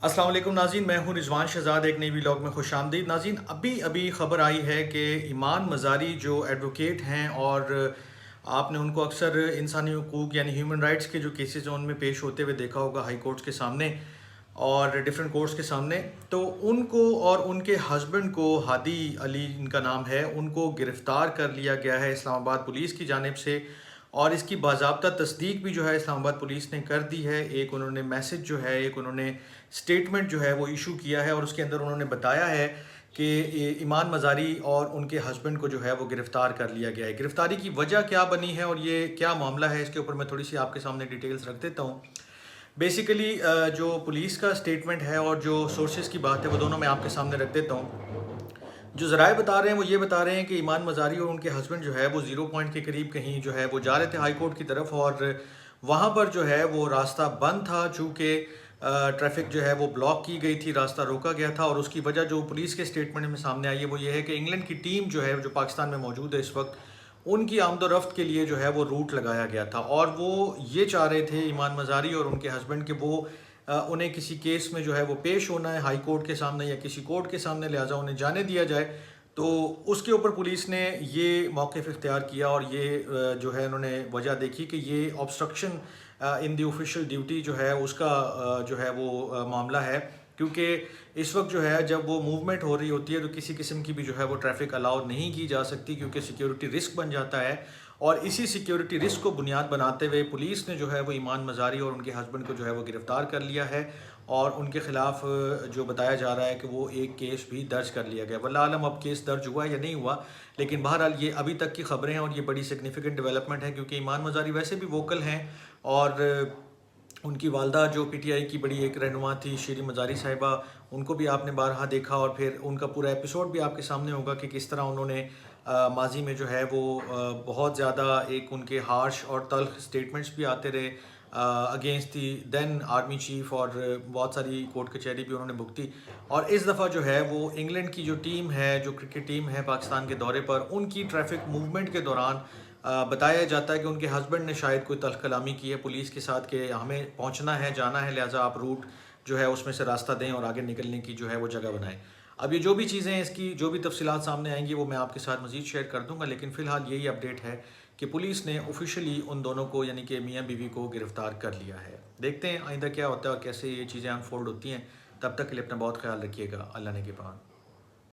السلام علیکم ناظرین، میں ہوں رضوان شہزاد، ایک نئی ولاگ میں خوش آمدید ناظرین۔ ابھی خبر آئی ہے کہ ایمان مزاری جو ایڈوکیٹ ہیں اور آپ نے ان کو اکثر انسانی حقوق یعنی ہیومن رائٹس کے جو کیسز ہیں ان میں پیش ہوتے ہوئے دیکھا ہوگا ہائی کورٹس کے سامنے اور ڈیفرنٹ کورٹس کے سامنے، تو ان کو اور ان کے ہسبینڈ کو، ہادی علی ان کا نام ہے، ان کو گرفتار کر لیا گیا ہے اسلام آباد پولیس کی جانب سے، اور اس کی باضابطہ تصدیق بھی جو ہے اسلام آباد پولیس نے کر دی ہے۔ ایک انہوں نے میسج جو ہے، ایک انہوں نے سٹیٹمنٹ جو ہے وہ ایشو کیا ہے، اور اس کے اندر انہوں نے بتایا ہے کہ ایمان مزاری اور ان کے ہسبینڈ کو جو ہے وہ گرفتار کر لیا گیا ہے۔ گرفتاری کی وجہ کیا بنی ہے اور یہ کیا معاملہ ہے، اس کے اوپر میں تھوڑی سی آپ کے سامنے ڈیٹیلز رکھ دیتا ہوں۔ بیسیکلی جو پولیس کا سٹیٹمنٹ ہے اور جو سورسز کی بات ہے وہ دونوں میں آپ کے سامنے رکھ دیتا ہوں۔ جو ذرائع بتا رہے ہیں وہ یہ بتا رہے ہیں کہ ایمان مزاری اور ان کے ہسبینڈ جو ہے وہ 0 پوائنٹ کے قریب کہیں جو ہے وہ جا رہے تھے ہائی کورٹ کی طرف، اور وہاں پر جو ہے وہ راستہ بند تھا، چونکہ ٹریفک جو ہے وہ بلاک کی گئی تھی، راستہ روکا گیا تھا، اور اس کی وجہ جو پولیس کے سٹیٹمنٹ میں سامنے آئی ہے وہ یہ ہے کہ انگلینڈ کی ٹیم جو ہے جو پاکستان میں موجود ہے اس وقت، ان کی آمد و رفت کے لیے جو ہے وہ روٹ لگایا گیا تھا، اور وہ یہ چاہ رہے تھے ایمان مزاری اور ان کے ہسبینڈ کہ وہ انہیں کسی کیس میں جو ہے وہ پیش ہونا ہے ہائی کورٹ کے سامنے یا کسی کورٹ کے سامنے، لہٰذا انہیں جانے دیا جائے۔ تو اس کے اوپر پولیس نے یہ موقف اختیار کیا، اور یہ جو ہے انہوں نے وجہ دیکھی کہ یہ آبسٹرکشن ان دی آفیشیل ڈیوٹی جو ہے اس کا جو ہے وہ معاملہ ہے، کیونکہ اس وقت جو ہے جب وہ موومنٹ ہو رہی ہوتی ہے تو کسی قسم کی بھی جو ہے وہ ٹریفک الاؤ نہیں کی جا سکتی، کیونکہ سیکیورٹی رسک بن جاتا ہے، اور اسی سیکیورٹی رسک کو بنیاد بناتے ہوئے پولیس نے جو ہے وہ ایمان مزاری اور ان کے ہسبینڈ کو جو ہے وہ گرفتار کر لیا ہے، اور ان کے خلاف جو بتایا جا رہا ہے کہ وہ ایک کیس بھی درج کر لیا گیا۔ واللہ عالم اب کیس درج ہوا یا نہیں ہوا، لیکن بہرحال یہ ابھی تک کی خبریں ہیں اور یہ بڑی سگنیفیکنٹ ڈیولپمنٹ ہے، کیونکہ ایمان مزاری ویسے بھی ووکل ہیں، اور ان کی والدہ جو پی ٹی آئی کی بڑی ایک رہنما تھی شیریں مزاری صاحبہ، ان کو بھی آپ نے بارہا دیکھا، اور پھر ان کا پورا ایپیسوڈ بھی آپ کے سامنے ہوگا کہ کس طرح انہوں نے ماضی میں جو ہے وہ بہت زیادہ ایک ان کے ہارش اور تلخ سٹیٹمنٹس بھی آتے رہے against the then army chief, اور بہت ساری کورٹ کچہری بھی انہوں نے بھگتی، اور اس دفعہ جو ہے وہ انگلینڈ کی جو ٹیم ہے، جو کرکٹ ٹیم ہے پاکستان کے دورے پر، ان کی ٹریفک موومنٹ کے دوران بتایا جاتا ہے کہ ان کے ہسبینڈ نے شاید کوئی تلخ کلامی کی ہے پولیس کے ساتھ کہ ہمیں پہنچنا ہے، جانا ہے، لہٰذا آپ روٹ جو ہے اس میں سے راستہ دیں اور آگے نکلنے کی جو ہے وہ جگہ بنائیں۔ اب یہ جو بھی چیزیں ہیں، اس کی جو بھی تفصیلات سامنے آئیں گی وہ میں آپ کے ساتھ مزید شیئر کر دوں گا، لیکن فی الحال یہی اپڈیٹ ہے کہ پولیس نے آفیشیلی ان دونوں کو یعنی کہ میاں بیوی کو گرفتار کر لیا ہے۔ دیکھتے ہیں آئندہ کیا ہوتا ہے اور کیسے یہ چیزیں انفولڈ ہوتی ہیں۔ تب تک کے لیے اپنا بہت خیال رکھیے گا۔ اللہ نے کے پاس۔